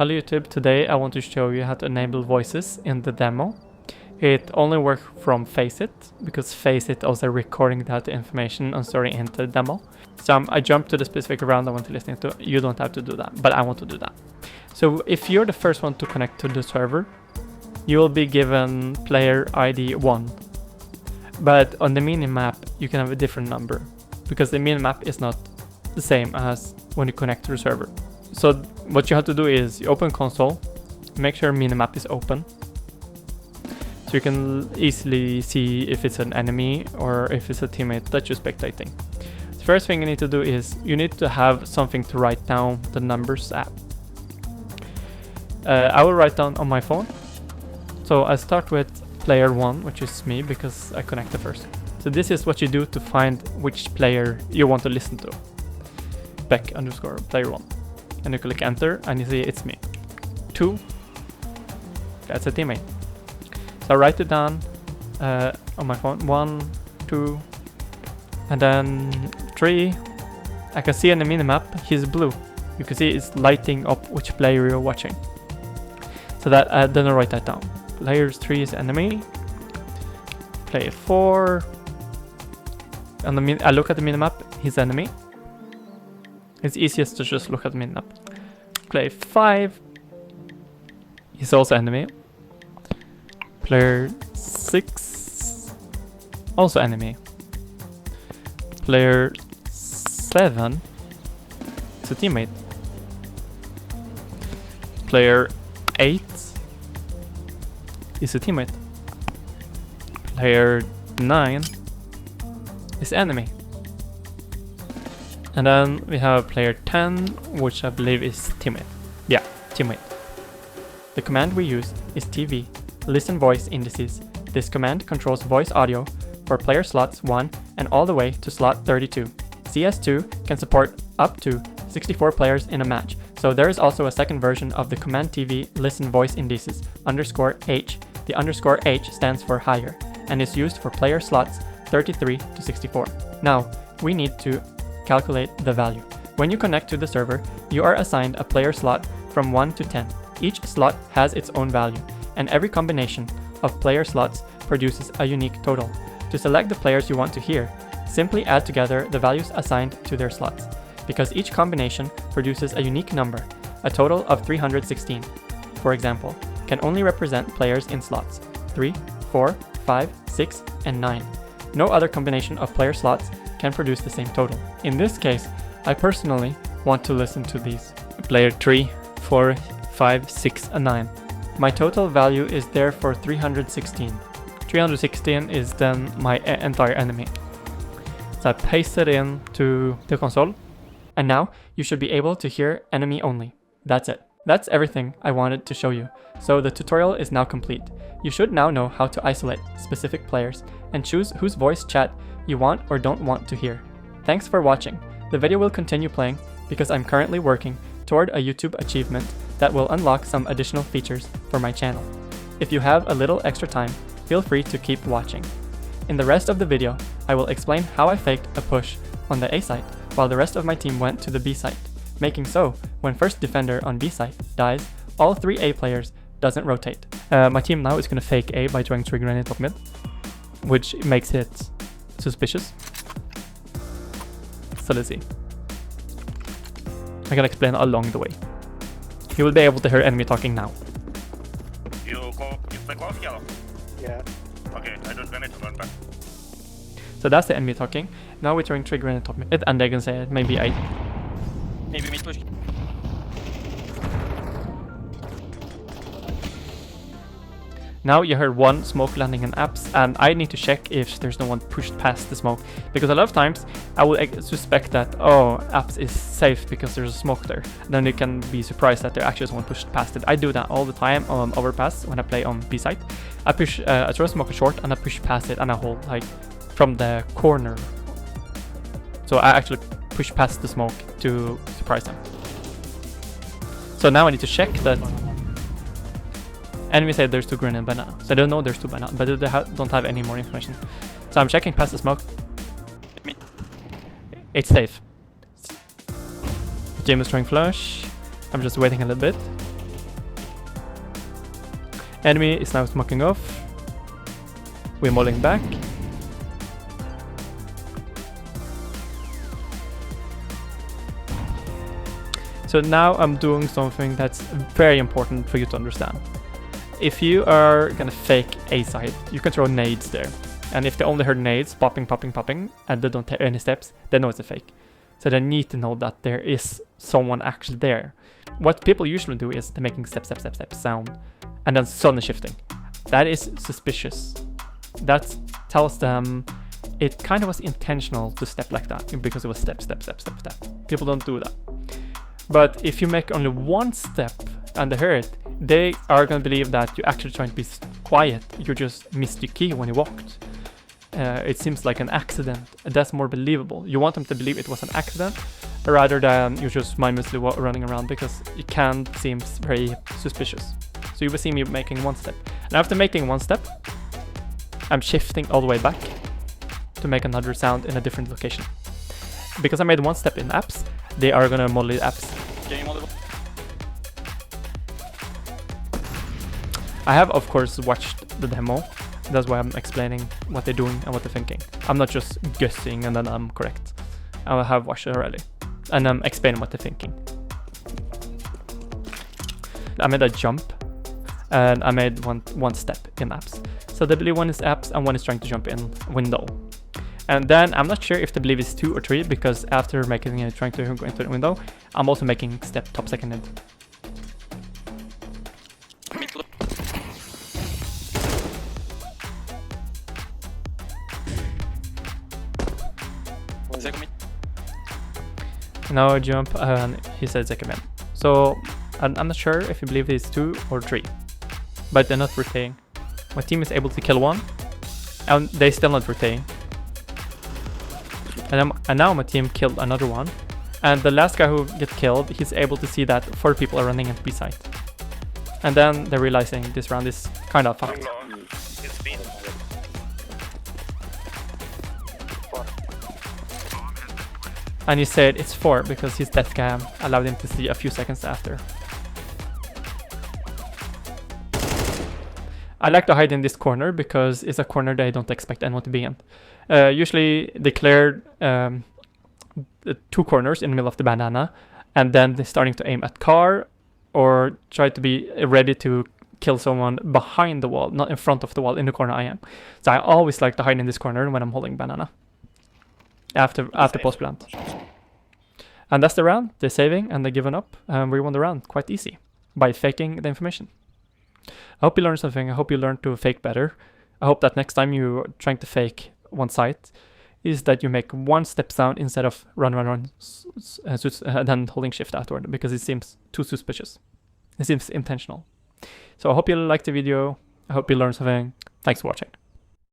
Hello YouTube, today I want to show you how to enable voices in the demo. It only works from Faceit, because Faceit also recording that information and storing into the demo. So I jump to the specific round I want to listen to. You don't have to do that, but I want to do that. So if you're the first one to connect to the server, you will be given player ID 1. But on the minimap, you can have a different number, because the minimap is not the same as when you connect to the server. So what you have to do is you open console, make sure minimap is open, so you can easily see if it's an enemy or if it's a teammate that you're spectating. The first thing you need to do is you need to have something to write down the numbers at. I will write down on my phone. So I start with player 1, which is me because I connected first. So this is what you do to find which player you want to listen to. Beck_player1. And you click enter and you see it's me. 2, that's a teammate. So I write it down on my phone. 1, 2, and then 3. I can see on the minimap he's blue. You can see it's lighting up which player you're watching. So that then I write that down. Player 3 is enemy. Player 4. And I look at the minimap, he's enemy. It's easiest to just look at the minimap. Player 5. He's also enemy. Player 6. Also enemy. Player 7 is a teammate. Player 8 is a teammate. Player 9 is enemy. And then we have player 10, which I believe is teammate. Yeah, teammate. The command we used is TV, listen voice indices. This command controls voice audio for player slots 1 and all the way to slot 32. CS2 can support up to 64 players in a match, so there is also a second version of the command TV listen voice indices _H. The _H stands for higher and is used for player slots 33 to 64. Now, we need to calculate the value. When you connect to the server, you are assigned a player slot from 1 to 10. Each slot has its own value, and every combination of player slots produces a unique total. To select the players you want to hear, simply add together the values assigned to their slots. Because each combination produces a unique number, a total of 316, for example, can only represent players in slots 3, 4, 5, 6, and 9. No other combination of player slots can produce the same total. In this case, I personally want to listen to these. Player 3, 4, 5, 6, and 9. My total value is therefore 316. 316 is then my entire enemy. So I paste it into the console, and now you should be able to hear enemy only. That's it. That's everything I wanted to show you. So the tutorial is now complete. You should now know how to isolate specific players and choose whose voice chat you want or don't want to hear. Thanks for watching. The video will continue playing because I'm currently working toward a YouTube achievement that will unlock some additional features for my channel. If you have a little extra time, feel free to keep watching. In the rest of the video, I will explain how I faked a push on the A site while the rest of my team went to the B site, making so when first defender on B site dies, all 3 A players doesn't rotate. My team now is gonna fake A by throwing trigger grenade top mid, which makes it suspicious. So let's see. I can explain along the way. You will be able to hear enemy talking now. You play golf yellow? Yeah. Okay, I don't need to run back. So that's the enemy talking. Now we're throwing trigger grenade top mid, and they can say maybe I. Maybe mid push. Now you heard one smoke landing in apps, and I need to check if there's no one pushed past the smoke, because a lot of times I will suspect that, oh, apps is safe because there's a smoke there. Then you can be surprised that there actually is one pushed past it. I do that all the time on overpass when I play on B site. I push, I throw a smoke short and I push past it and I hold like from the corner. So I actually push past the smoke to surprise them. So now I need to check that. Enemy said there's 2 grenade banana, so I don't know there's 2 banana, but they don't have any more information. So I'm checking past the smoke. It's safe. Jim is throwing flush. I'm just waiting a little bit. Enemy is now smoking off. We're mulling back. So now I'm doing something that's very important for you to understand. If you are gonna fake A site, you can throw nades there. And if they only heard nades popping, popping, popping, and they don't take any steps, they know it's a fake. So they need to know that there is someone actually there. What people usually do is they're making step, step, step, step sound, and then suddenly shifting. That is suspicious. That tells them it kind of was intentional to step like that, because it was step, step, step, step, step. People don't do that. But if you make only one step and they hear it, they are going to believe that you're actually trying to be quiet. You just missed your key when you walked. It seems like an accident. That's more believable. You want them to believe it was an accident rather than you just mindlessly running around, because it can seem very suspicious. So you will see me making one step. And after making one step, I'm shifting all the way back to make another sound in a different location. Because I made one step in apps, they are gonna model apps. I have, of course, watched the demo. That's why I'm explaining what they're doing and what they're thinking. I'm not just guessing and then I'm correct. I have watched it already. And I'm explaining what they're thinking. I made a jump. And I made one step in apps. So they believe one is apps and one is trying to jump in window. And then I'm not sure if they believe it's 2 or 3, because after making it trying to go into the window, I'm also making step top second in. Now I jump and he said second man. So I'm not sure if you believe it's 2 or 3, but they're not rotating. My team is able to kill one and they still not rotating. And now my team killed another one, and the last guy who get killed, he's able to see that 4 people are running at B site. And then they're realizing this round is kind of fucked. It's been. And he said it's 4 because his death cam allowed him to see a few seconds after. I like to hide in this corner because it's a corner they don't expect anyone to be in. Usually they cleared 2 corners in the middle of the banana, and then they're starting to aim at car or try to be ready to kill someone behind the wall, not in front of the wall in the corner I am. So I always like to hide in this corner when I'm holding banana after post plant. And that's the round. They're saving and they're giving up, and we won the round quite easy by faking the information. I hope you learned something. I hope you learned to fake better. I hope that next time you're trying to fake one site is that you make one step sound instead of run, then holding shift afterward, because it seems too suspicious. It seems intentional. So I hope you liked the video. I hope you learned something. Thanks for watching.